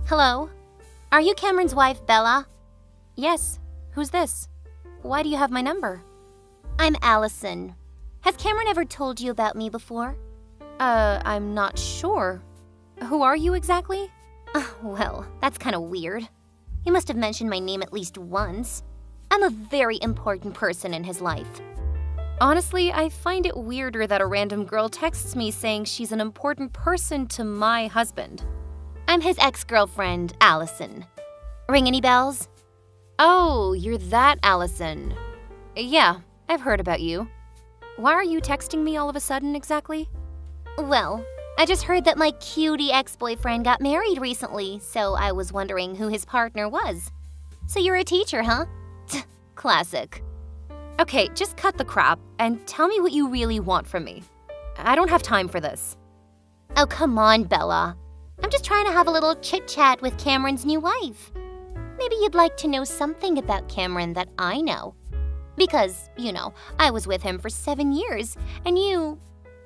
Hello? Are you Cameron's wife, Bella? Yes. Who's this? Why do you have my number? I'm Allison. Has Cameron ever told you about me before? I'm not sure. Who are you exactly? Well, that's kind of weird. He must have mentioned my name at least once. I'm a very important person in his life. Honestly, I find it weirder that a random girl texts me saying she's an important person to my husband. I'm his ex-girlfriend, Allison. Ring any bells? Oh, you're that Allison. Yeah, I've heard about you. Why are you texting me all of a sudden exactly? Well, I just heard that my cutie ex-boyfriend got married recently, so I was wondering who his partner was. So you're a teacher, huh? Classic. Okay, just cut the crap and tell me what you really want from me. I don't have time for this. Oh, come on, Bella. I'm just trying to have a little chit-chat with Cameron's new wife. Maybe you'd like to know something about Cameron that I know. Because, I was with him for 7 years, and you...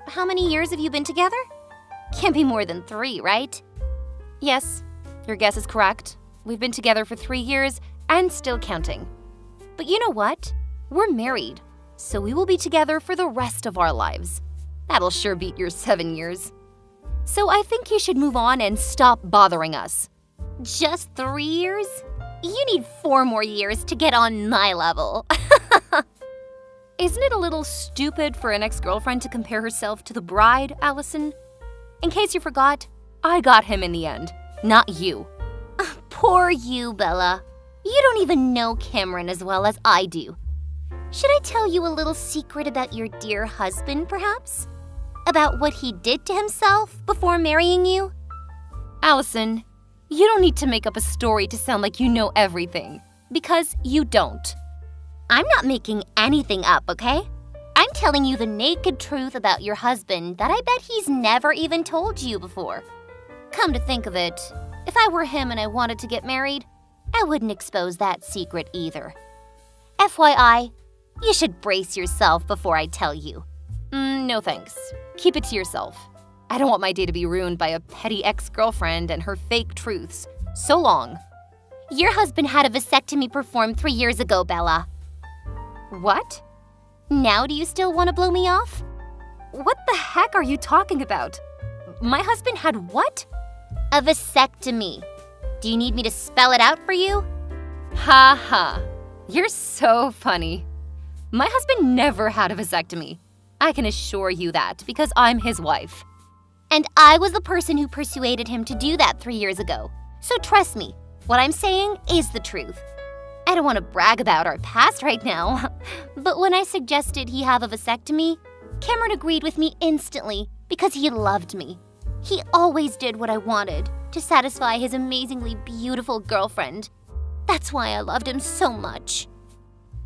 How many years have you been together? Can't be more than 3, right? Yes, your guess is correct. We've been together for 3 years and still counting. But you know what? We're married, so we will be together for the rest of our lives. That'll sure beat your 7 years. So I think you should move on and stop bothering us. Just 3 years? You need 4 more years to get on my level. Isn't it a little stupid for an ex-girlfriend to compare herself to the bride, Allison? In case you forgot, I got him in the end, not you. Poor you, Bella. You don't even know Cameron as well as I do. Should I tell you a little secret about your dear husband, perhaps? About what he did to himself before marrying you? Allison, you don't need to make up a story to sound like you know everything, because you don't. I'm not making anything up, okay? I'm telling you the naked truth about your husband that I bet he's never even told you before. Come to think of it, if I were him and I wanted to get married, I wouldn't expose that secret either. FYI, you should brace yourself before I tell you. No thanks. Keep it to yourself. I don't want my day to be ruined by a petty ex-girlfriend and her fake truths. So long. Your husband had a vasectomy performed 3 years ago, Bella. What? Now do you still want to blow me off? What the heck are you talking about? My husband had what? A vasectomy. Do you need me to spell it out for you? Ha ha. You're so funny. My husband never had a vasectomy. I can assure you that because I'm his wife. And I was the person who persuaded him to do that 3 years ago. So trust me, what I'm saying is the truth. I don't want to brag about our past right now, but when I suggested he have a vasectomy, Cameron agreed with me instantly because he loved me. He always did what I wanted to satisfy his amazingly beautiful girlfriend. That's why I loved him so much.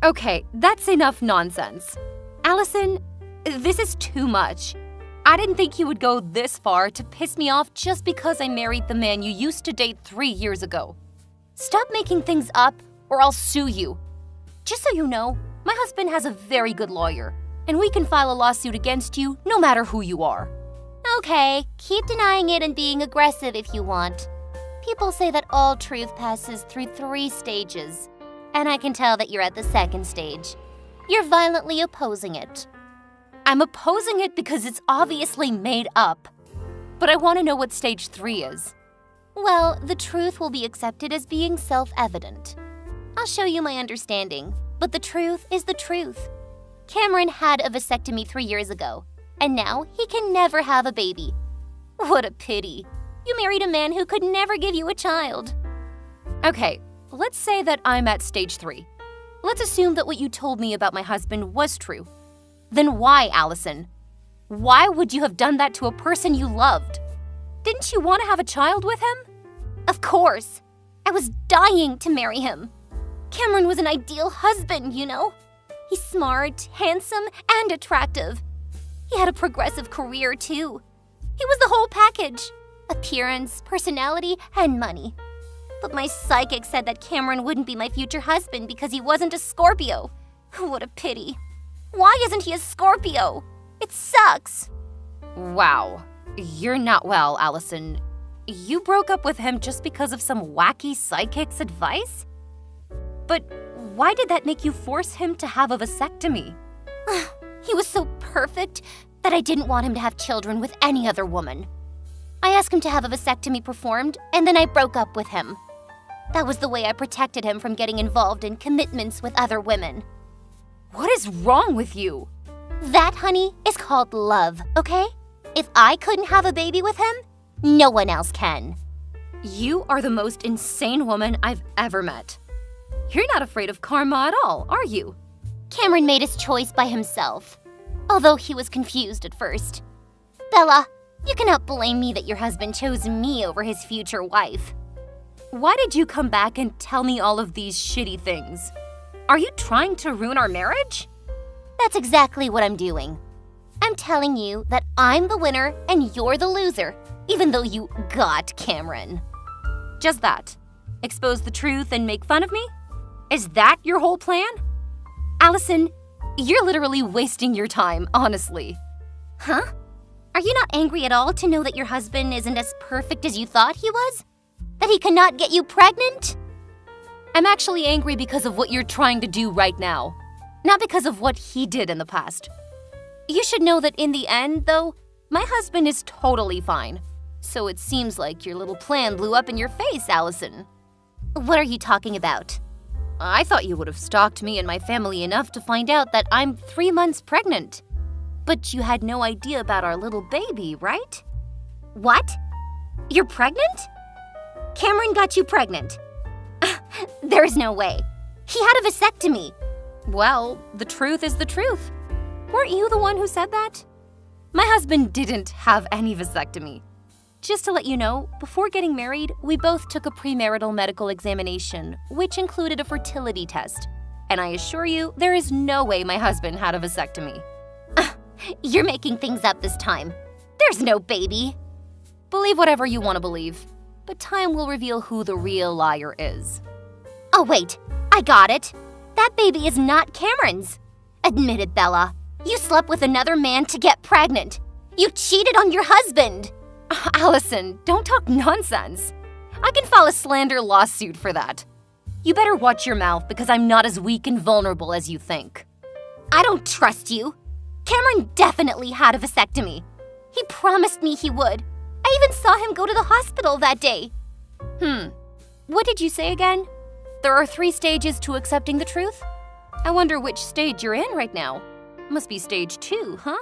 Okay, that's enough nonsense. Allison, this is too much. I didn't think you would go this far to piss me off just because I married the man you used to date 3 years ago. Stop making things up or I'll sue you. Just so you know, my husband has a very good lawyer, and we can file a lawsuit against you no matter who you are. Okay, keep denying it and being aggressive if you want. People say that all truth passes through 3 stages, and I can tell that you're at the 2nd stage. You're violently opposing it. I'm opposing it because it's obviously made up. But I want to know what stage 3 is. Well, the truth will be accepted as being self-evident. I'll show you my understanding, but the truth is the truth. Cameron had a vasectomy 3 years ago, and now he can never have a baby. What a pity. You married a man who could never give you a child. Okay, let's say that I'm at stage 3. Let's assume that what you told me about my husband was true. Then why, Allison? Why would you have done that to a person you loved? Didn't you want to have a child with him? Of course. I was dying to marry him. Cameron was an ideal husband, He's smart, handsome, and attractive. He had a progressive career, too. He was the whole package. Appearance, personality, and money. But my psychic said that Cameron wouldn't be my future husband because he wasn't a Scorpio. What a pity. Why isn't he a Scorpio? It sucks. Wow. You're not well, Allison. You broke up with him just because of some wacky psychic's advice? But why did that make you force him to have a vasectomy? He was so perfect that I didn't want him to have children with any other woman. I asked him to have a vasectomy performed, and then I broke up with him. That was the way I protected him from getting involved in commitments with other women. What is wrong with you? That, honey, is called love, okay? If I couldn't have a baby with him, no one else can. You are the most insane woman I've ever met. You're not afraid of karma at all, are you? Cameron made his choice by himself, although he was confused at first. Bella, you cannot blame me that your husband chose me over his future wife. Why did you come back and tell me all of these shitty things? Are you trying to ruin our marriage? That's exactly what I'm doing. I'm telling you that I'm the winner and you're the loser, even though you got Cameron. Just that. Expose the truth and make fun of me? Is that your whole plan? Allison, you're literally wasting your time, honestly. Huh? Are you not angry at all to know that your husband isn't as perfect as you thought he was? That he cannot get you pregnant? I'm actually angry because of what you're trying to do right now, not because of what he did in the past. You should know that in the end, though, my husband is totally fine. So it seems like your little plan blew up in your face, Allison. What are you talking about? I thought you would have stalked me and my family enough to find out that I'm 3 months pregnant. But you had no idea about our little baby, right? What? You're pregnant? Cameron got you pregnant. There's no way. He had a vasectomy. Well, the truth is the truth. Weren't you the one who said that? My husband didn't have any vasectomy. Just to let you know, before getting married, we both took a premarital medical examination, which included a fertility test. And I assure you, there is no way my husband had a vasectomy. You're making things up this time. There's no baby. Believe whatever you want to believe, but time will reveal who the real liar is. Oh wait, I got it. That baby is not Cameron's. Admit it, Bella. You slept with another man to get pregnant. You cheated on your husband. Allison, don't talk nonsense. I can file a slander lawsuit for that. You better watch your mouth because I'm not as weak and vulnerable as you think. I don't trust you. Cameron definitely had a vasectomy. He promised me he would. I even saw him go to the hospital that day. What did you say again? There are 3 stages to accepting the truth? I wonder which stage you're in right now. Must be stage 2, huh?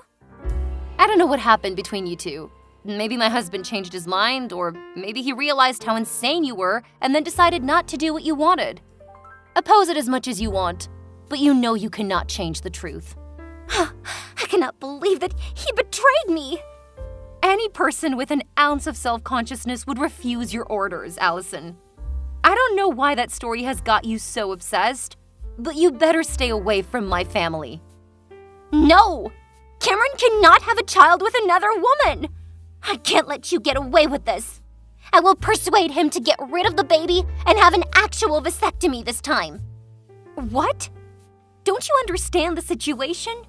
I don't know what happened between you two. Maybe my husband changed his mind, or maybe he realized how insane you were and then decided not to do what you wanted. Oppose it as much as you want, but you know you cannot change the truth. I cannot believe that he betrayed me. Any person with an ounce of self-consciousness would refuse your orders, Allison. I don't know why that story has got you so obsessed, but you better stay away from my family. No! Cameron cannot have a child with another woman! I can't let you get away with this. I will persuade him to get rid of the baby and have an actual vasectomy this time. What? Don't you understand the situation?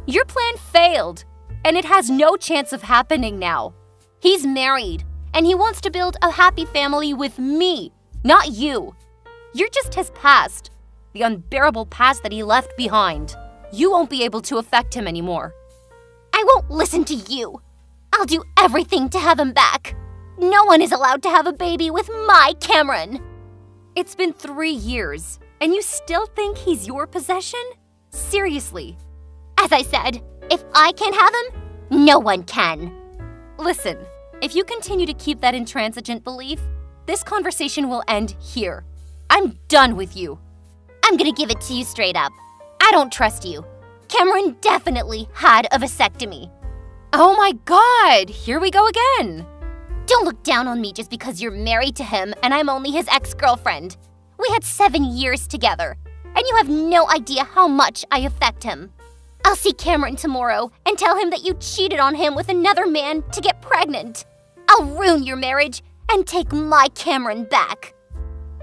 Your plan failed, and it has no chance of happening now. He's married, and he wants to build a happy family with me, not you. You're just his past, the unbearable past that he left behind. You won't be able to affect him anymore. I won't listen to you. I'll do everything to have him back. No one is allowed to have a baby with my Cameron. It's been 3 years, and you still think he's your possession? Seriously. As I said, if I can't have him, no one can. Listen, if you continue to keep that intransigent belief, this conversation will end here. I'm done with you. I'm gonna give it to you straight up. I don't trust you. Cameron definitely had a vasectomy. Oh my God, here we go again. Don't look down on me just because you're married to him and I'm only his ex-girlfriend. We had 7 years together, and you have no idea how much I affect him. I'll see Cameron tomorrow and tell him that you cheated on him with another man to get pregnant. I'll ruin your marriage and take my Cameron back.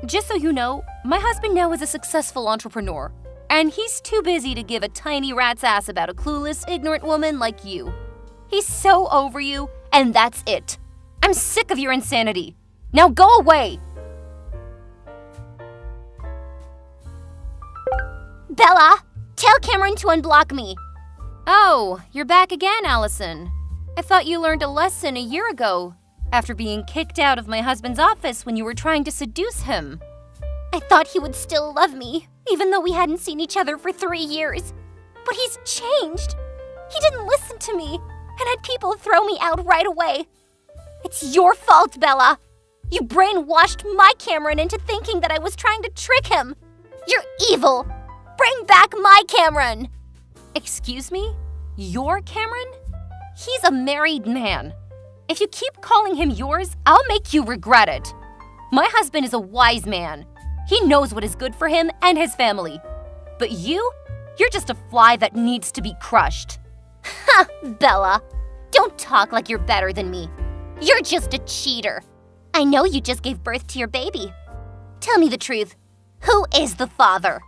Just so you know, my husband now is a successful entrepreneur, and he's too busy to give a tiny rat's ass about a clueless, ignorant woman like you. He's so over you, and that's it. I'm I'm sick of your insanity. Now go away! Bella, tell Cameron to unblock me. Oh, you're back again, Allison. I thought you learned a lesson a year ago, after being kicked out of my husband's office when you were trying to seduce him. I thought he would still love me, even though we hadn't seen each other for 3 years. But he's changed. He didn't listen to me and had people throw me out right away. It's your fault, Bella. You brainwashed my Cameron into thinking that I was trying to trick him. You're evil. Bring back my Cameron. Excuse me? Your Cameron? He's a married man. If you keep calling him yours, I'll make you regret it. My husband is a wise man. He knows what is good for him and his family. But you're just a fly that needs to be crushed. Ha, Bella. Don't talk like you're better than me. You're just a cheater. I know you just gave birth to your baby. Tell me the truth. Who is the father?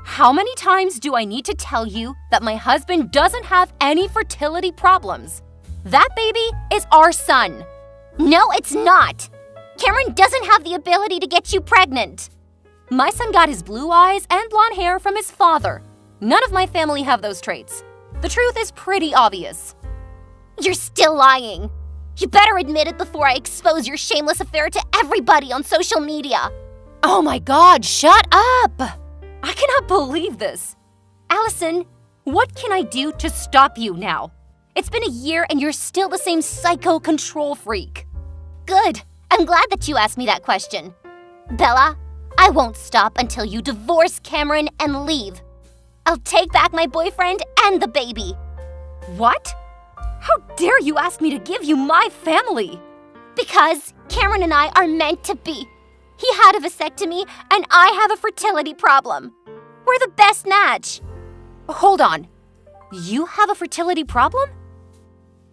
How many times do I need to tell you that my husband doesn't have any fertility problems? That baby is our son. No, it's not. Cameron doesn't have the ability to get you pregnant. My son got his blue eyes and blonde hair from his father. None of my family have those traits. The truth is pretty obvious. You're still lying. You better admit it before I expose your shameless affair to everybody on social media. Oh my God, shut up! I cannot believe this. Allison, what can I do to stop you now? It's been a year and you're still the same psycho control freak. Good. I'm glad that you asked me that question. Bella, I won't stop until you divorce Cameron and leave. I'll take back my boyfriend and the baby. What? How dare you ask me to give you my family? Because Cameron and I are meant to be. He had a vasectomy and I have a fertility problem. We're the best match. Hold on. You have a fertility problem?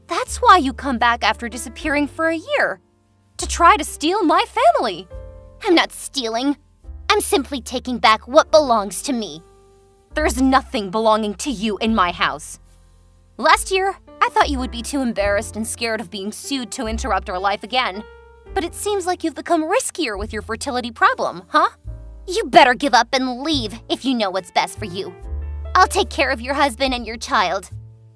That's why you come back after disappearing for a year. To try to steal my family. I'm not stealing. I'm simply taking back what belongs to me. There's nothing belonging to you in my house. Last year, I thought you would be too embarrassed and scared of being sued to interrupt our life again. But it seems like you've become riskier with your fertility problem, huh? You better give up and leave if you know what's best for you. I'll take care of your husband and your child.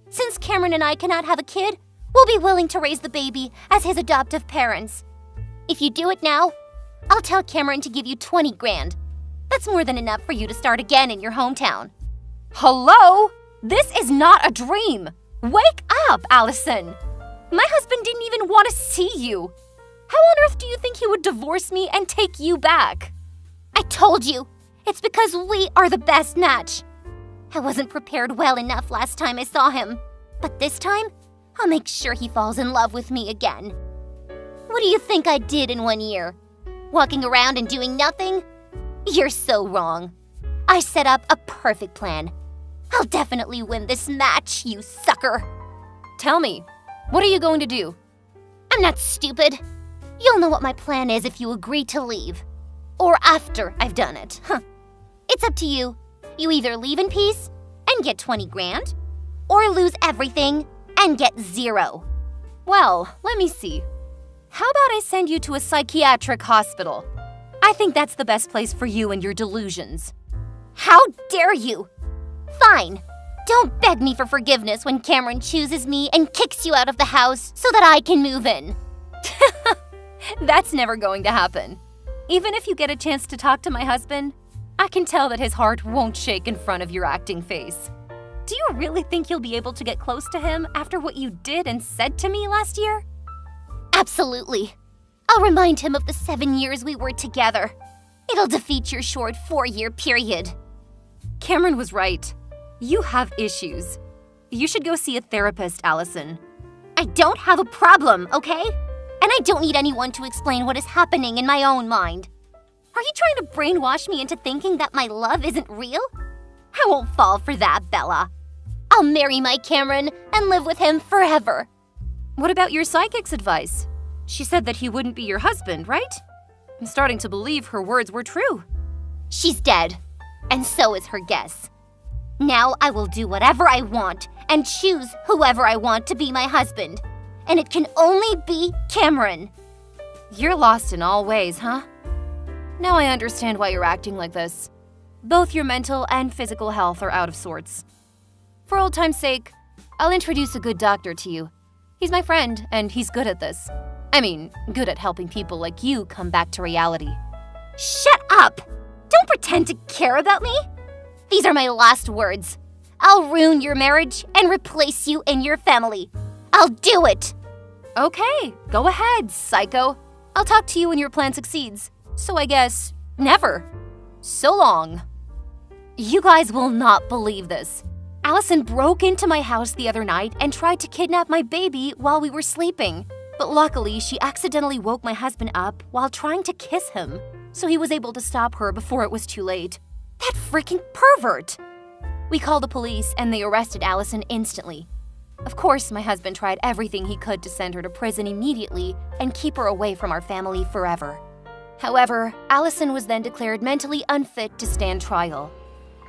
Since Cameron and I cannot have a kid, we'll be willing to raise the baby as his adoptive parents. If you do it now, I'll tell Cameron to give you 20 grand. That's more than enough for you to start again in your hometown. Hello? This is not a dream. Wake up, Allison. My husband didn't even want to see you. How on earth do you think he would divorce me and take you back? I told you. It's because we are the best match. I wasn't prepared well enough last time I saw him. But this time, I'll make sure he falls in love with me again. What do you think I did in 1 year? Walking around and doing nothing? You're so wrong. I set up a perfect plan. I'll definitely win this match, you sucker. Tell me, what are you going to do? I'm not stupid. You'll know what my plan is if you agree to leave. Or after I've done it. It's up to you. You either leave in peace and get 20 grand, or lose everything and get 0. Well, let me see. How about I send you to a psychiatric hospital? I think that's the best place for you and your delusions. How dare you? Fine. Don't beg me for forgiveness when Cameron chooses me and kicks you out of the house so that I can move in. That's never going to happen. Even if you get a chance to talk to my husband, I can tell that his heart won't shake in front of your acting face. Do you really think you'll be able to get close to him after what you did and said to me last year? Absolutely. I'll remind him of the 7 years we were together. It'll defeat your short 4-year period. Cameron was right. You have issues. You should go see a therapist, Allison. I don't have a problem, okay? And I don't need anyone to explain what is happening in my own mind. Are you trying to brainwash me into thinking that my love isn't real? I won't fall for that, Bella. I'll marry my Cameron and live with him forever. What about your psychic's advice? She said that he wouldn't be your husband, right? I'm starting to believe her words were true. She's dead, and so is her guess. Now I will do whatever I want and choose whoever I want to be my husband. and it can only be Cameron. You're lost in all ways, huh? Now I understand why you're acting like this. Both your mental and physical health are out of sorts. For old time's sake, I'll introduce a good doctor to you. He's my friend, and he's good at this. I mean, good at helping people like you come back to reality. Shut up! Don't pretend to care about me. These are my last words. I'll ruin your marriage and replace you in your family. I'll do it! Okay, go ahead, psycho. I'll talk to you when your plan succeeds. So I guess, never. So long. You guys will not believe this. Allison broke into my house the other night and tried to kidnap my baby while we were sleeping. But luckily, she accidentally woke my husband up while trying to kiss him, so he was able to stop her before it was too late. That freaking pervert! We called the police and they arrested Allison instantly. Of course, my husband tried everything he could to send her to prison immediately and keep her away from our family forever. However, Allison was then declared mentally unfit to stand trial.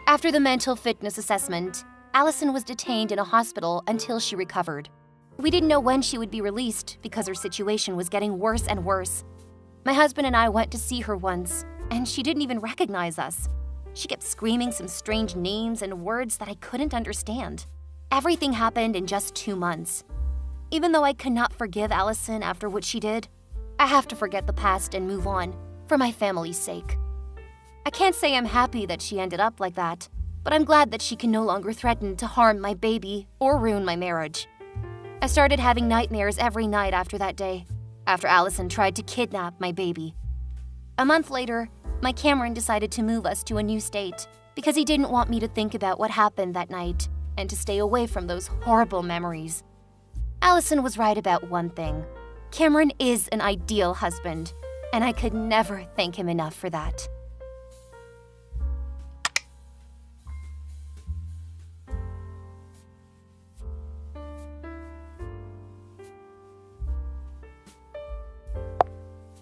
After the mental fitness assessment, Allison was detained in a hospital until she recovered. We didn't know when she would be released because her situation was getting worse and worse. My husband and I went to see her once, and she didn't even recognize us. She kept screaming some strange names and words that I couldn't understand. Everything happened in just 2 months. Even though I could not forgive Allison after what she did, I have to forget the past and move on, for my family's sake. I can't say I'm happy that she ended up like that, but I'm glad that she can no longer threaten to harm my baby or ruin my marriage. I started having nightmares every night after that day, after Allison tried to kidnap my baby. A month later, my Cameron decided to move us to a new state because he didn't want me to think about what happened that night and to stay away from those horrible memories. Allison was right about one thing. Cameron is an ideal husband, and I could never thank him enough for that.